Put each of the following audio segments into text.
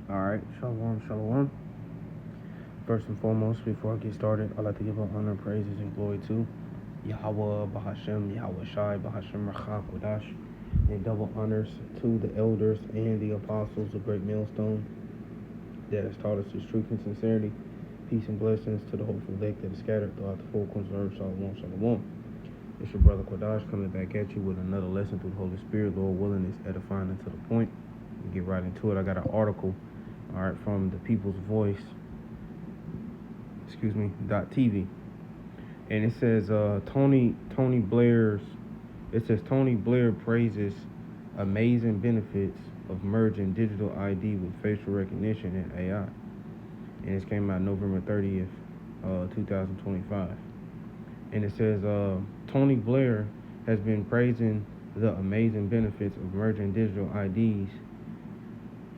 Alright, shalom, shalom. First and foremost, before I get started, I'd like to give honor, praises, and glory to Yahweh, Bahashem, Yahweh Shai, Bahashem, Rachah, Kodash, and double honors to the elders and the apostles, the great millstone that has taught us His truth and sincerity. Peace and blessings to the hopeful elect that is scattered throughout the full corners of Shalom, Shalom. It's your brother Kodash coming back at you with another lesson through the Holy Spirit, Lord willing, is edifying and to the point. We get right into it. I got an article, all right, from the People's Voice, .tv, and it says Tony Blair praises amazing benefits of merging digital ID with facial recognition and AI, and it came out November 30th, 2025, and it says Tony Blair has been praising the amazing benefits of merging digital IDs,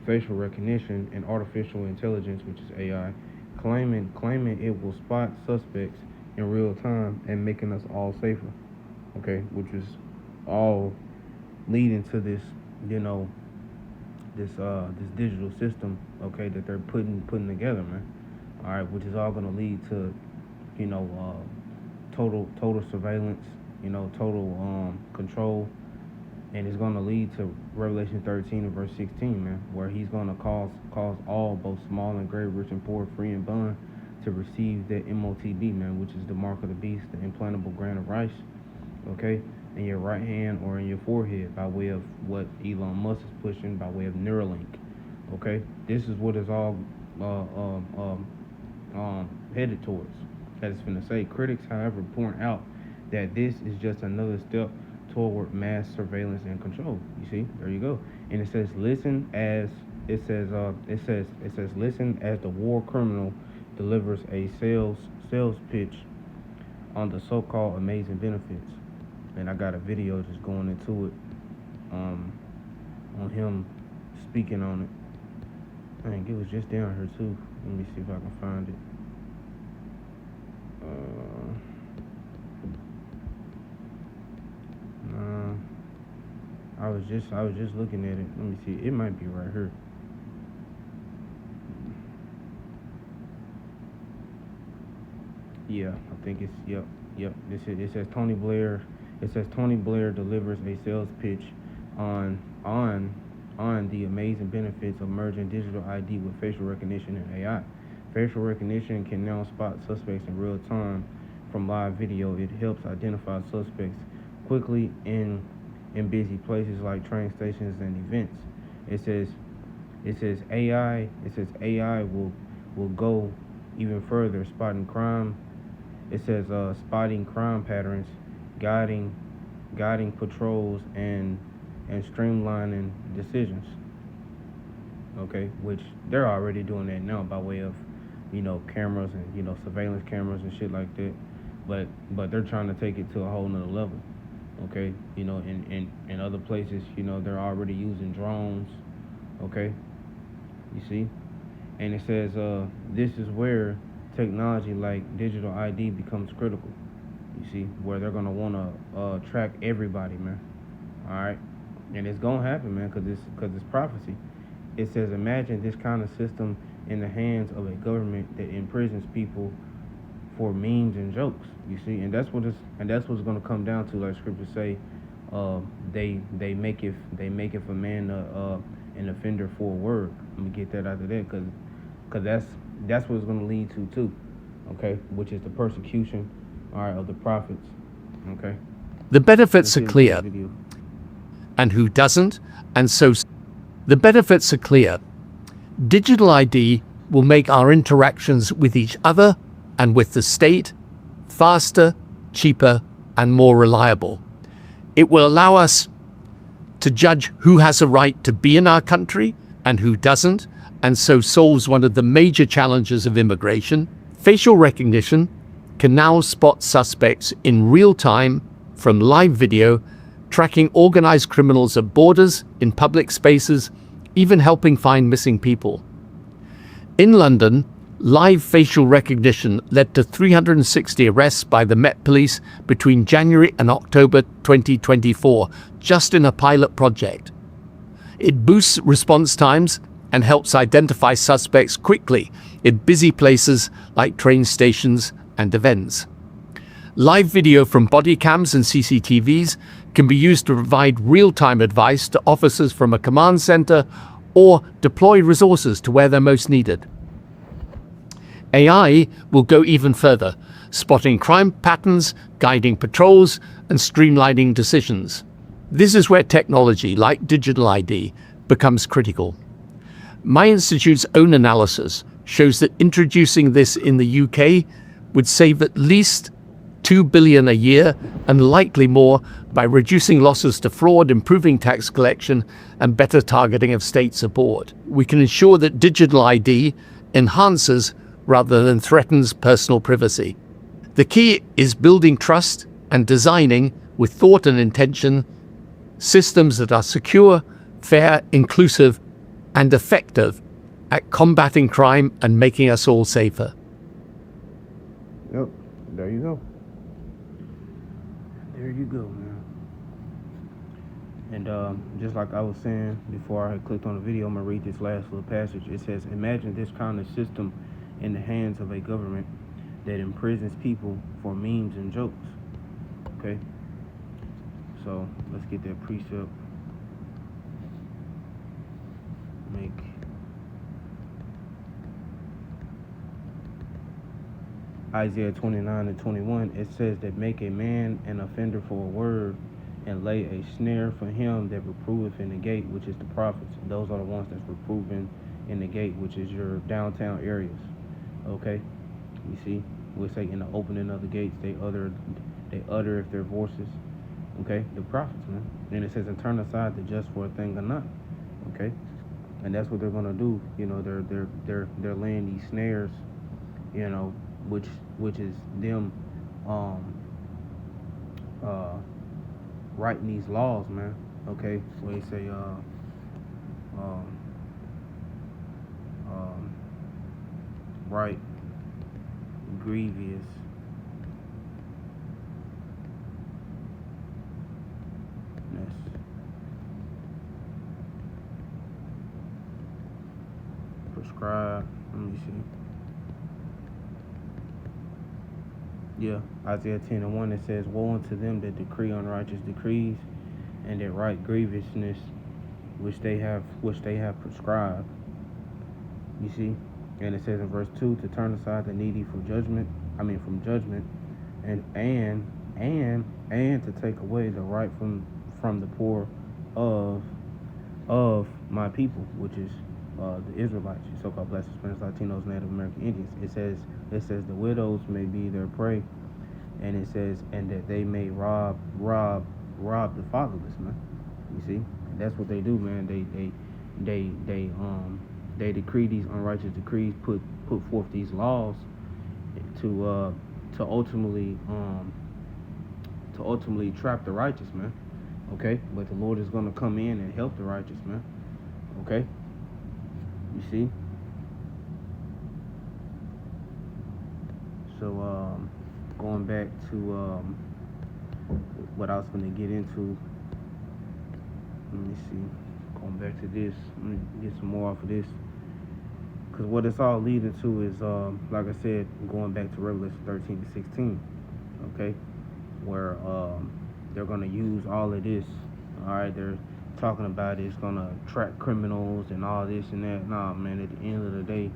facial recognition, and artificial intelligence, which is AI, claiming it will spot suspects in real time and making us all safer. Okay, which is all leading to this, this digital system, okay, that they're putting together, man. All right, which is all gonna lead to, total surveillance, total control, and it's gonna lead to Revelation 13 and verse 16, man, where He's gonna cause all, both small and great, rich and poor, free and bond, to receive that MOTB, man, which is the mark of the beast, the implantable grain of rice, okay, in your right hand or in your forehead, by way of what Elon Musk is pushing, by way of Neuralink, okay. This is what is all headed towards. As it's finna say, critics, however, point out that this is just another step toward mass surveillance and control. You see, there you go. And it says, listen as listen as the war criminal delivers a sales pitch on the so-called amazing benefits. And I got a video just going into it, on him speaking on it. I think it was just down here too. Let me see if I can find it. I was just looking at it. Let me see. It might be right here. Yeah, I think it's yep. It says Tony Blair. It says Tony Blair delivers a sales pitch on the amazing benefits of merging digital ID with facial recognition and AI. Facial recognition can now spot suspects in real time from live video. It helps identify suspects quickly in busy places like train stations and events. It says AI will go even further, spotting crime. It says spotting crime patterns, guiding patrols, and streamlining decisions. Okay, which they're already doing that now by way of cameras and surveillance cameras and shit like that. But they're trying to take it to a whole nother level. Okay, in other places, they're already using drones. Okay, you see, and it says this is where technology like digital ID becomes critical. You see, where they're gonna wanna track everybody, man. All right, and it's gonna happen, man, because it's prophecy. It says, imagine this kind of system in the hands of a government that imprisons people for memes and jokes. You see, and that's what it's gonna come down to. Like scriptures say, they make it for man an offender for a word. Let me get that out of there, because that's what it's gonna lead to too. Okay, which is the persecution, all right, of the prophets. Okay. The benefits are clear, and who doesn't? And so the benefits are clear. Digital ID will make our interactions with each other and with the state faster, cheaper, and more reliable. It will allow us to judge who has a right to be in our country and who doesn't, and so solves one of the major challenges of immigration. Facial recognition can now spot suspects in real time from live video, tracking organized criminals at borders, in public spaces, even helping find missing people. In London, live facial recognition led to 360 arrests by the Met Police between January and October 2024, just in a pilot project. It boosts response times and helps identify suspects quickly in busy places like train stations and events. Live video from body cams and CCTVs can be used to provide real-time advice to officers from a command center or deploy resources to where they're most needed. AI will go even further, spotting crime patterns, guiding patrols, and streamlining decisions. This is where technology, like digital ID, becomes critical. My institute's own analysis shows that introducing this in the UK would save at least $2 billion a year and likely more by reducing losses to fraud, improving tax collection, and better targeting of state support. We can ensure that digital ID enhances rather than threatens personal privacy. The key is building trust and designing, with thought and intention, systems that are secure, fair, inclusive, and effective at combating crime and making us all safer. Yep, there you go. There you go, man. And just like I was saying before I had clicked on the video, I'm gonna read this last little passage. It says, imagine this kind of system in the hands of a government that imprisons people for memes and jokes. Okay? So let's get that precept. Make Isaiah 29:21, it says that make a man an offender for a word, and lay a snare for him that reproveth in the gate, which is the prophets. Those are the ones that's reproving in the gate, which is your downtown areas. Okay? You see? We say in the opening of the gates, they uttereth their voices. Okay? The prophets, man. And it says, and turn aside the just for a thing or not. Okay? And that's what they're gonna do. You know, they're laying these snares, you know, which is them writing these laws, man. Okay, where they say right grievous prescribed. Let me see. Yeah, Isaiah 10:1, it says, woe unto them that decree unrighteous decrees, and that write grievousness which they have prescribed. You see? And it says in verse 2, to turn aside the needy from judgment, and to take away the right from the poor of my people, which is the Israelites, so-called Black, Hispanics, Latinos, Native American Indians. It says the widows may be their prey, and it says, and that they may rob the fatherless, man. You see, and that's what they do, man. They decree these unrighteous decrees, put forth these laws to ultimately trap the righteous, man. Okay, but the Lord is gonna come in and help the righteous, man. Okay. You see? So, going back to what I was going to get into. Let me see. Going back to this. Let me get some more off of this. Because what it's all leading to is, like I said, going back to Revelation 13-16. Okay? Where they're going to use all of this. All right? They're talking about it's gonna track criminals and all this and that. Nah, man, at the end of the day,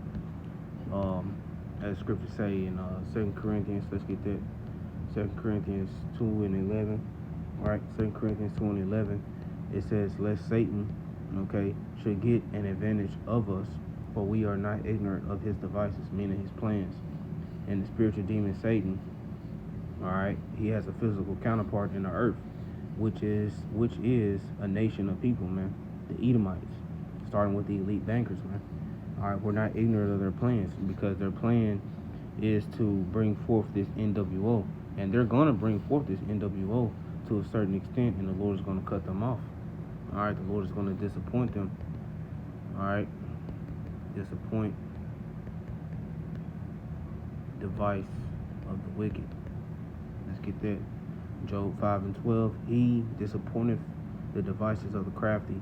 as scripture say in 2 Corinthians, let's get that. 2 Corinthians 2:11. Alright, 2 Corinthians 2:11, it says, lest Satan, okay, should get an advantage of us, for we are not ignorant of his devices, meaning his plans. And the spiritual demon Satan, alright, he has a physical counterpart in the earth, which is a nation of people, man. The Edomites, starting with the elite bankers, man. All right, we're not ignorant of their plans, because their plan is to bring forth this NWO, and they're gonna bring forth this NWO to a certain extent, and the Lord is gonna cut them off. All right, the Lord is gonna disappoint them. All right, disappoint device of the wicked. Let's get that. Job 5:12, he disappointeth the devices of the crafty.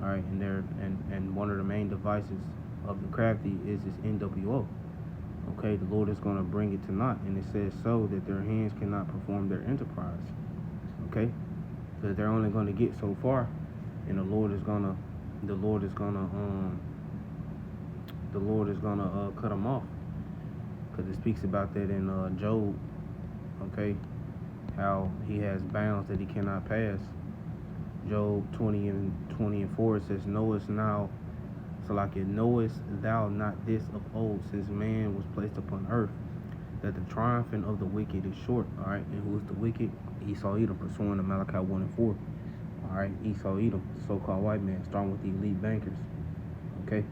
All right, and one of the main devices of the crafty is this NWO. Okay, the Lord is going to bring it to naught, and it says so that their hands cannot perform their enterprise. Okay, so they're only going to get so far, and the Lord is gonna cut them off, because it speaks about that in Job. Okay, how he has bounds that he cannot pass. Job 20:4 it says, knowest now, so like it knowest thou not this of old, since man was placed upon earth, that the triumphing of the wicked is short. All right, and who is the wicked? Esau Edom, pursuing the Malachi 1:4. All right, Esau Edom, the so-called white man, starting with the elite bankers. Okay,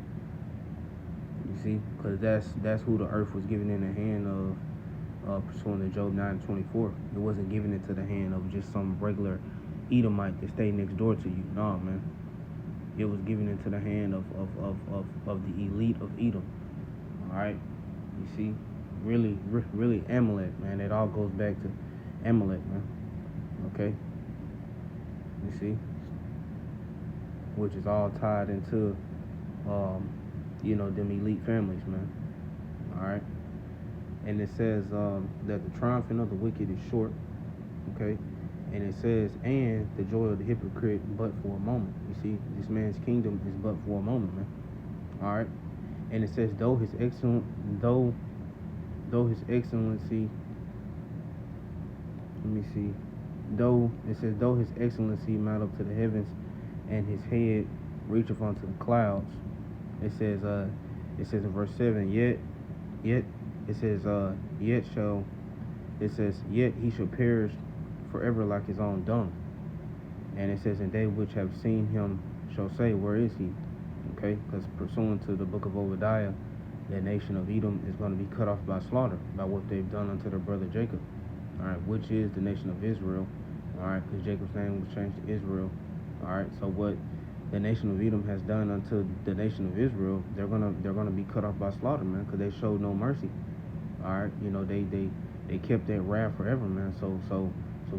you see, because that's who the earth was given in the hand of, pursuing the Job 9:24. It wasn't given into the hand of just some regular Edomite that stayed next door to you. No, man. It was given into the hand of the elite of Edom. All right, you see, really Amalek, man. It all goes back to Amalek, man. Okay, you see, which is all tied into, them elite families, man. All right, and it says that the triumphing of the wicked is short. Okay. And it says, and the joy of the hypocrite but for a moment. You see, this man's kingdom is but for a moment, man. All right. And it says, though his excellency, though his excellency mount up to the heavens, and his head reacheth unto the clouds. It says in verse 7, yet he shall perish forever like his own dung. And it says, and they which have seen him shall say, where is he? Okay, because pursuant to the book of Obadiah, the nation of Edom is going to be cut off by slaughter, by what they've done unto their brother Jacob. All right, which is the nation of Israel. All right, because Jacob's name was changed to Israel. All right, so what the nation of Edom has done unto the nation of Israel, they're gonna be cut off by slaughter, man, because they showed no mercy. All right, they kept that wrath forever, man. So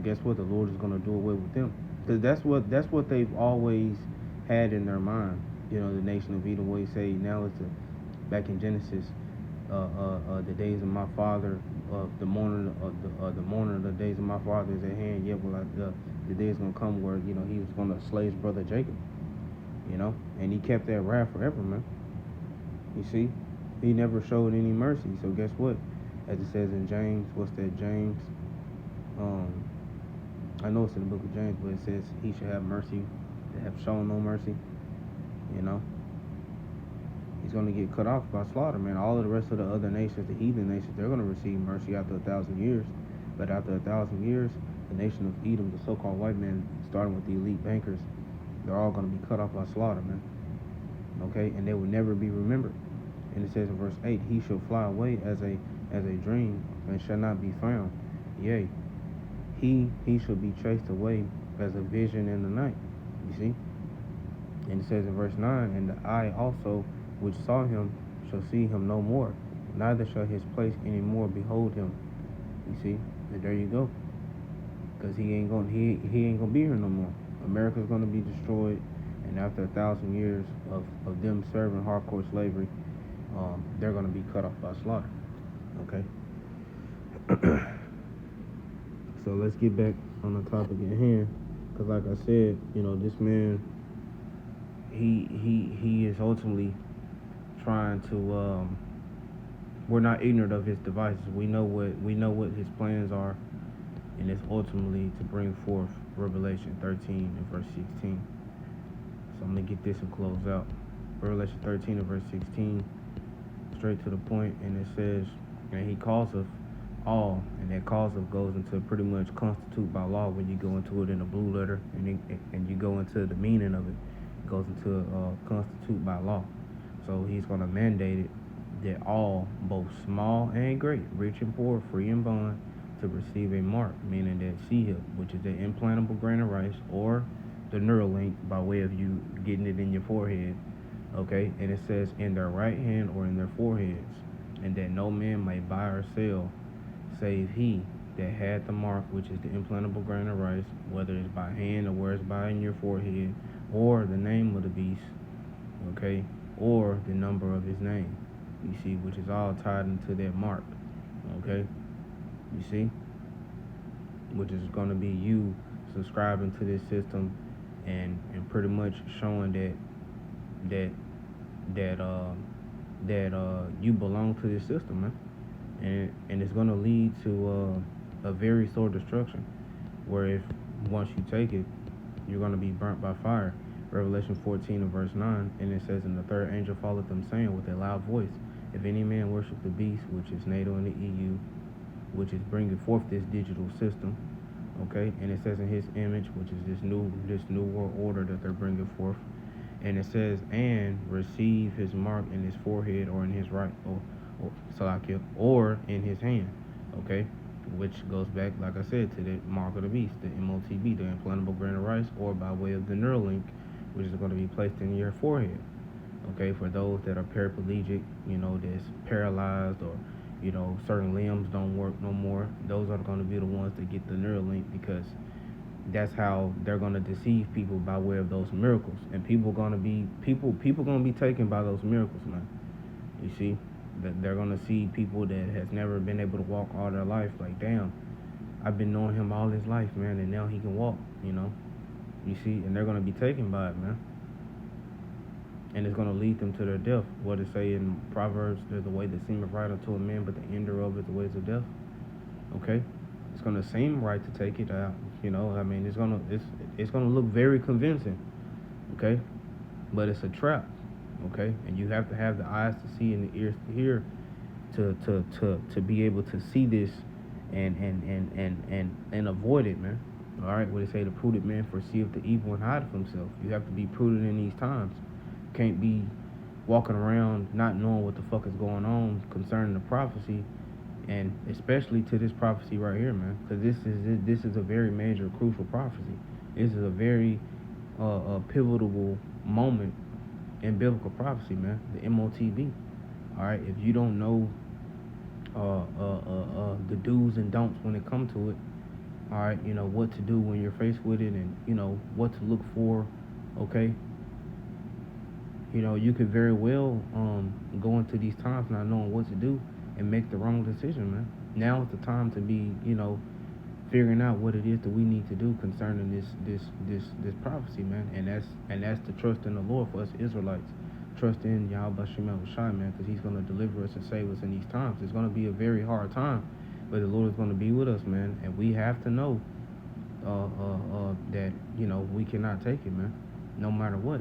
guess what? The Lord is going to do away with them, because that's what they've always had in their mind. The nation of Edom. What you say now is back in Genesis, the days of my father, the mourner of the days of my father is at hand. Yet the day is going to come where he was going to slay his brother Jacob. And he kept that wrath forever, man. You see, he never showed any mercy. So guess what? As it says in James, what's that? James. I know it's in the book of James, but it says he should have mercy that have shown no mercy. He's going to get cut off by slaughter, man. All of the rest of the other nations, the heathen nations, they're going to receive mercy after 1,000 years. But after 1,000 years, the nation of Edom, the so-called white man, starting with the elite bankers, they're all going to be cut off by slaughter, man. Okay, and they will never be remembered. And it says in verse 8, he shall fly away as a dream and shall not be found. Yea, he shall be chased away as a vision in the night. You see? And it says in verse 9, and the eye also which saw him shall see him no more, neither shall his place any more behold him. You see? And there you go. Because he ain't gonna be here no more. America's gonna be destroyed, and after 1,000 years of them serving hardcore slavery, they're gonna be cut off by slaughter. Okay. So let's get back on the topic at hand, because like I said, this man, he is ultimately trying to. We're not ignorant of his devices. We know what his plans are, and it's ultimately to bring forth Revelation 13 and verse 16. So I'm gonna get this and close out. Revelation 13 and verse 16, straight to the point, and it says, and he calls of all, and that cause of goes into pretty much constitute by law. When you go into it in a blue letter, and you go into the meaning of it, it goes into constitute by law. So he's going to mandate it that all, both small and great, rich and poor, free and bond, to receive a mark, meaning that C-hip, which is the implantable grain of rice, or the Neuralink by way of you getting it in your forehead. Okay, and it says in their right hand or in their foreheads, and that no man may buy or sell save he that had the mark, which is the implantable grain of rice, whether it's by hand or where it's by in your forehead, or the name of the beast, okay, or the number of his name. You see, which is all tied into that mark, okay. You see, which is going to be you subscribing to this system, and pretty much showing that you belong to this system, man. And it's going to lead to a very sore destruction, where if once you take it, you're going to be burnt by fire. Revelation 14 and verse 9, and it says, and the third angel followed them, saying with a loud voice, if any man worship the beast, which is NATO and the EU, which is bringing forth this digital system, okay, and it says in his image, which is this new world order that they're bringing forth, and it says, and receive his mark in his forehead or in his right, or in his hand, okay, which goes back, like I said, to the mark of the beast, the MOTB, the implantable grain of rice, or by way of the Neuralink, which is going to be placed in your forehead, okay, for those that are paraplegic, that's paralyzed, or certain limbs don't work no more. Those are going to be the ones that get the Neuralink, because that's how they're going to deceive people by way of those miracles, and people going to be taken by those miracles, man. You see, that they're going to see people that has never been able to walk all their life, like, damn, I've been knowing him all his life, man, and now he can walk. You see, and they're going to be taken by it, man. And it's going to lead them to their death. What it say in Proverbs, there's a way that seemeth right unto a man, but the ender of it, the ways of death. Okay? It's going to seem right to take it out. It's going to look very convincing. Okay? But it's a trap. Okay? And you have to have the eyes to see and the ears to hear to be able to see this and avoid it, man. All right? What they say, the prudent man foreseeth the evil and hideth himself. You have to be prudent in these times. Can't be walking around not knowing what the fuck is going on concerning the prophecy, and especially to this prophecy right here, man, because this is a very major, crucial prophecy. This is a very pivotal moment in biblical prophecy, man. The MOTB. All right, if you don't know the do's and don'ts when it comes to it, all right, what to do when you're faced with it, and what to look for, okay. You could very well go into these times not knowing what to do and make the wrong decision, man. Now is the time to be, figuring out what it is that we need to do concerning this prophecy, man. And that's to trust in the Lord for us Israelites. Trust in Yahweh Shemel Shai, man, because he's going to deliver us and save us in these times. It's going to be a very hard time, but the Lord is going to be with us, man. And we have to know that, we cannot take it, man, no matter what.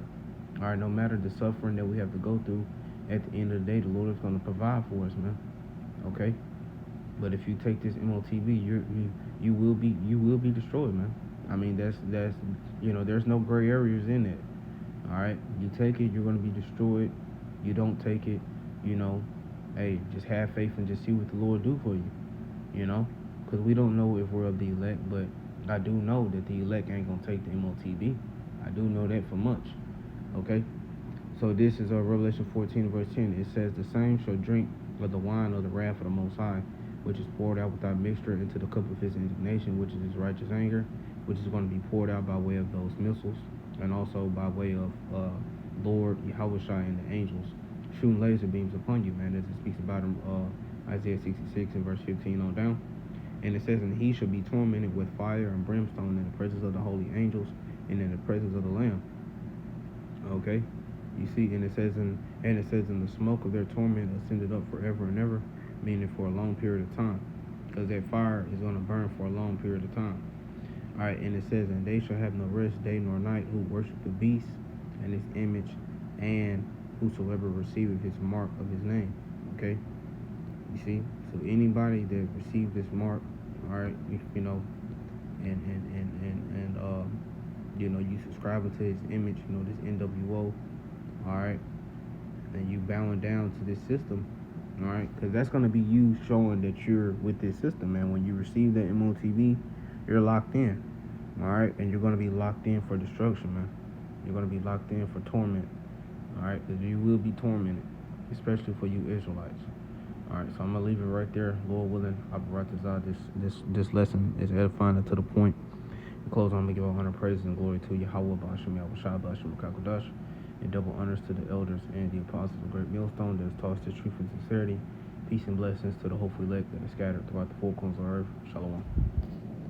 All right, no matter the suffering that we have to go through, at the end of the day, the Lord is going to provide for us, man. Okay, but if you take this MOTB, you will be destroyed, man. I mean, that's there's no gray areas in it. All right, you take it, you're going to be destroyed. You don't take it, hey, just have faith and just see what the Lord do for you. Because we don't know if we're of the elect, but I do know that the elect ain't going to take the MOTB. I do know that for much. Okay, so this is Revelation 14 verse 10. It says, the same shall drink of the wine of the wrath of the Most High, which is poured out without mixture into the cup of his indignation, which is his righteous anger, which is going to be poured out by way of those missiles, and also by way of Lord Yahweh and the angels shooting laser beams upon you, man, as it speaks about Isaiah 66 and verse 15 on down. And it says, and he shall be tormented with fire and brimstone in the presence of the holy angels and in the presence of the Lamb. Okay, you see, and it says in the smoke of their torment ascended up forever and ever, meaning for a long period of time, because that fire is going to burn for a long period of time. All right, and it says, and they shall have no rest day nor night who worship the beast and his image, and whosoever receiveth his mark of his name. Okay, you see, so anybody that received this mark, all right, you subscribing to his image, this NWO, all right, and you bowing down to this system, all right, because that's going to be you showing that you're with this system, man. When you receive that MOTB, you're locked in, all right, and you're going to be locked in for destruction, man. You're going to be locked in for torment, all right, because you will be tormented, especially for you Israelites. All right, so I'm going to leave it right there. Lord willing, I'll brought this out. This lesson is edifying and to the point. Close on, we give all honor, praises, and glory to Yahweh, Bashim, Yahushua, Bashim, Kakodash, and double honors to the elders and the apostles of Great Millstone that has taught us the truth and sincerity. Peace and blessings to the hopeful elect that are scattered throughout the four corners of the earth. Shalom.